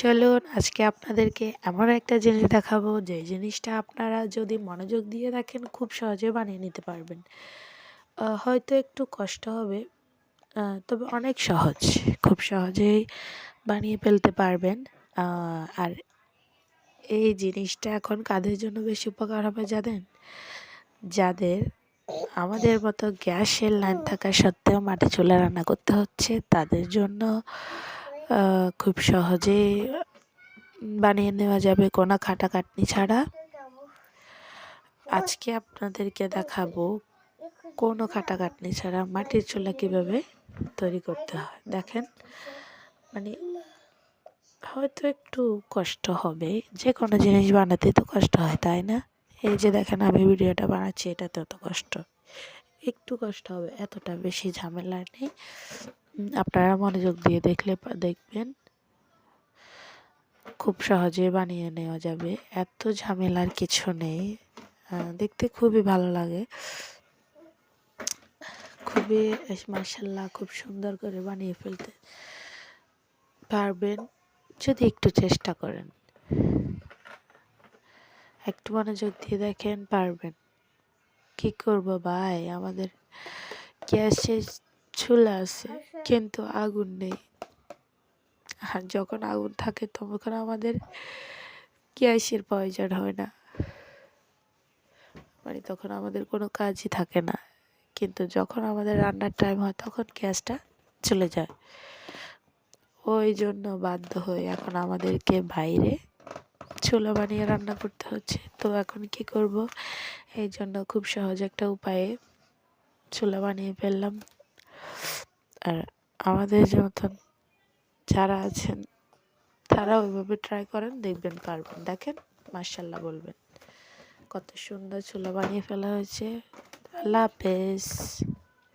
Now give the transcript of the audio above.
চলুন আজকে আপনাদেরকে এমন একটা জিনিস দেখাবো যে জিনিসটা আপনারা যদি মনোযোগ দিয়ে দেখেন খুব সহজে বানিয়ে নিতে পারবেন। হয়তো একটু কষ্ট হবে, তবে অনেক সহজ, খুব সহজেই বানিয়ে ফেলতে পারবেন। আর এই জিনিসটা এখন কাদের জন্য বেশি উপকার হবে জানেন? যাদের আমাদের মতো গ্যাসের লাইন থাকা সত্ত্বেও মাটি চুলায় রান্না করতে হচ্ছে, তাদের জন্য খুব সহজেই বানিয়ে নেওয়া যাবে কোনো খাটাখাটনি ছাড়া। আজকে আপনাদেরকে দেখাবো কোনো খাটাখাটনি ছাড়া মাটির চুলা কিভাবে তৈরি করতে হয়। দেখেন, মানে হয়তো একটু কষ্ট হবে, যে কোনো জিনিস বানাতে তো কষ্ট হয়, তাই না? এই যে দেখেন আমি ভিডিওটা বানাচ্ছি, এটাতে তো কষ্ট, একটু কষ্ট হবে, এতটা বেশি ঝামেলা নেই। আপনারা মনোযোগ দিয়ে দেখবেন খুব সহজে বানিয়ে নেওয়া যাবে, এত ঝামেলার কিছু নেই। দেখতে খুবই ভালো লাগে, খুবই মাশাআল্লাহ, খুব সুন্দর করে বানিয়ে ফেলতে পারবেন যদি একটু চেষ্টা করেন, একটু মনোযোগ দিয়ে দেখেন পারবেন। কি করব ভাই, আমাদের গ্যাসের চুলা আছে কিন্তু আগুন নেই, আর যখন আগুন থাকে তখন আমাদের গ্যাসের প্রয়োজন হয় না, মানে তখন আমাদের কোনো কাজই থাকে না। কিন্তু যখন আমাদের রান্নার টাইম হয় তখন গ্যাসটা চলে যায়, ওই জন্য বাধ্য হয়ে এখন আমাদেরকে বাইরে চুলা বানিয়ে রান্না করতে হচ্ছে। তো এখন কি করব, এই জন্য খুব সহজ একটা উপায়ে চুলা বানিয়ে ফেললাম। আর আমাদের মতন যারা আছেন তারা ওইভাবে ট্রাই করেন, দেখবেন পারবেন। দেখেন মাশাআল্লাহ বলবেন, কত সুন্দর চুলা বানিয়ে ফেলা হয়েছে। আল্লাহ হাফেজ।